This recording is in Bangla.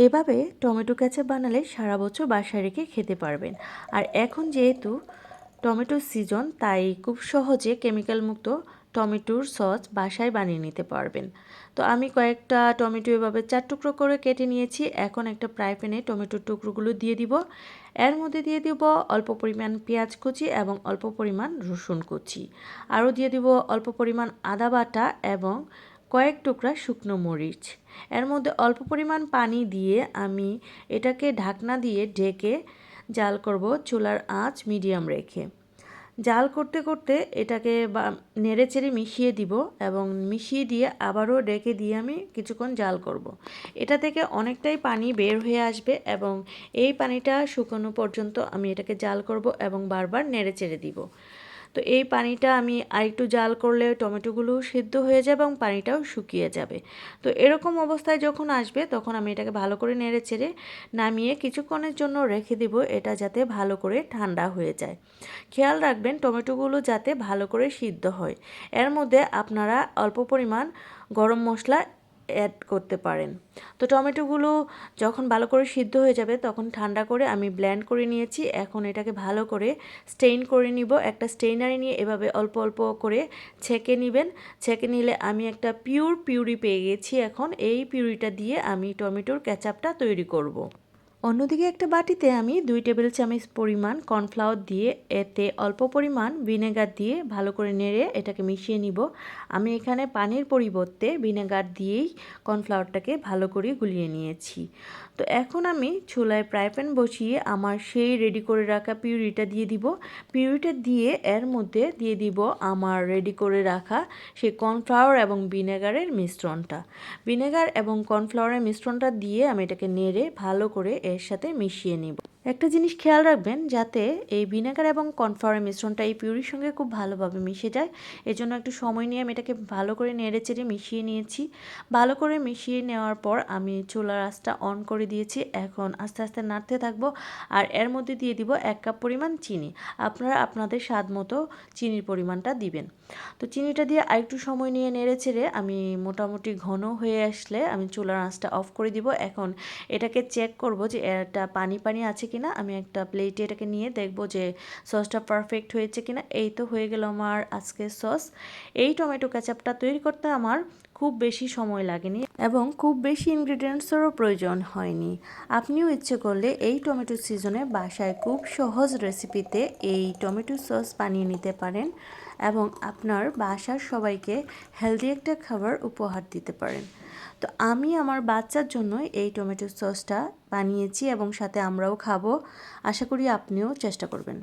এভাবে টমেটো কেচাপ বানালে সারা বছর বাসায় রেখে খেতে পারবেন। আর এখন যেহেতু টমেটোর সিজন, তাই খুব সহজে কেমিক্যাল মুক্ত টমেটোর সস বাসায় বানিয়ে নিতে পারবেন। তো আমি কয়েকটা টমেটো এভাবে 4 টুকরো করে কেটে নিয়েছি। এখন একটা ফ্রাই প্যানে টমেটোর টুকরোগুলো দিয়ে দিব। এর মধ্যে দিয়ে দিব অল্প পরিমাণ পেঁয়াজ কুচি এবং অল্প পরিমাণ রসুন কুচি। আরও দিয়ে দিব অল্প পরিমাণ আদা বাটা এবং কয়েক টুকরা শুকনো মরিচ। এর মধ্যে অল্প পরিমাণ পানি দিয়ে আমি এটাকে ঢাকনা দিয়ে ঢেকে জাল করব, চুলার আঁচ মিডিয়াম রেখে। জাল করতে করতে এটাকে নেড়ে চেড়ে মিশিয়ে দিব এবং মিশিয়ে দিয়ে আবারও ঢেকে দিয়ে আমি কিছুক্ষণ জাল করব। এটা থেকে অনেকটাই পানি বের হয়ে আসবে এবং এই পানিটা শুকানো পর্যন্ত আমি এটাকে জাল করব এবং বারবার নেড়ে চেড়ে দিব। তো এই পানিটা আমি আরেকটু জাল করলে টমেটোগুলো সিদ্ধ হয়ে যাবে এবং পানিটাও শুকিয়ে যাবে। তো এরকম অবস্থায় যখন আসবে তখন আমি এটাকে ভালো করে নেড়ে চেড়ে নামিয়ে কিছুক্ষণের জন্য রেখে দেব, এটা যাতে ভালো করে ঠান্ডা হয়ে যায়। খেয়াল রাখবেন টমেটোগুলো যাতে ভালো করে সিদ্ধ হয়। এর মধ্যে আপনারা অল্প পরিমাণ গরম মশলা অ্যাড করতে পারেন। তো টমেটোগুলো যখন ভালো করে সিদ্ধ হয়ে যাবে তখন ঠান্ডা করে আমি ব্লেন্ড করে নিয়েছি। এখন এটাকে ভালো করে স্টেইন করে নিব। একটা স্টেইনারে নিয়ে এভাবে অল্প অল্প করে ছেঁকে নেবেন। ছেঁকে নিলে আমি একটা পিউরি পেয়ে গেছি। এখন এই পিউরিটা দিয়ে আমি টমেটোর কেচাপটা তৈরি করব। অন্যদিকে একটা বাটিতে আমি 2 টেবিল চামচ পরিমাণ কর্নফ্লাওয়ার দিয়ে এতে অল্প পরিমাণ ভিনেগার দিয়ে ভালো করে নেড়ে এটাকে মিশিয়ে নিব। আমি এখানে পানির পরিবর্তে ভিনেগার দিয়েই কর্নফ্লাওয়ারটাকে ভালো করে গুলিয়ে নিয়েছি। তো এখন আমি চুলায় ফ্রাই প্যান বসিয়ে আমার সেই রেডি করে রাখা পিউরিটা দিয়ে দিব। পিউরিটা দিয়ে এর মধ্যে দিয়ে দিব আমার রেডি করে রাখা সেই কর্নফ্লাওয়ার এবং ভিনেগারের মিশ্রণটা। ভিনেগার এবং কর্নফ্লাওয়ারের মিশ্রণটা দিয়ে আমি এটাকে নেড়ে ভালো করে এর সাথে মিশিয়ে নিব। একটা জিনিস খেয়াল রাখবেন যাতে এই ভিনেগার এবং কর্নফ্লাওয়ারের মিশ্রণটা এই পিউরির সঙ্গে খুব ভালোভাবে মিশে যায়। এজন্য একটু সময় নিয়ে আমি এটাকে ভালো করে নেড়ে চেড়ে মিশিয়ে নিয়েছি। ভালো করে মিশিয়ে নেওয়ার পর আমি চুলার আঁচটা অন করে দিয়েছি। এখন আস্তে আস্তে নাড়তে থাকবো আর এর মধ্যে দিয়ে দিব 1 কাপ পরিমাণ চিনি। আপনারা আপনাদের স্বাদ মতো চিনির পরিমাণটা দিবেন। তো চিনিটা দিয়ে আরেকটু সময় নিয়ে নেড়ে চেড়ে আমি মোটামুটি ঘন হয়ে আসলে আমি চুলার আঁচটা অফ করে দিব। এখন এটাকে চেক করব যে এটা পানি পানি আছে কিনা। আমি একটা প্লেটে এটাকে নিয়ে দেখব যে সসটা পারফেক্ট হয়েছে কিনা। এই তো হয়ে গেল আমার আজকের সস। এই টমেটো কেচাপটা তৈরি করতে আমার খুব বেশি সময় লাগেনি এবং খুব বেশি ইনগ্রিডিয়েন্টসেরও প্রয়োজন হয়নি। আপনিও ইচ্ছে করলে এই টমেটো সিজনে বাসায় খুব সহজ রেসিপিতে এই টমেটো সস বানিয়ে নিতে পারেন এবং আপনার বাসার সবাইকে হেলদি একটা খাবার উপহার দিতে পারেন। তো আমি আমার বাচ্চার জন্য এই টমেটো সসটা বানিয়েছি এবং সাথে আমরাও খাবো। আশা করি আপনিও চেষ্টা করবেন।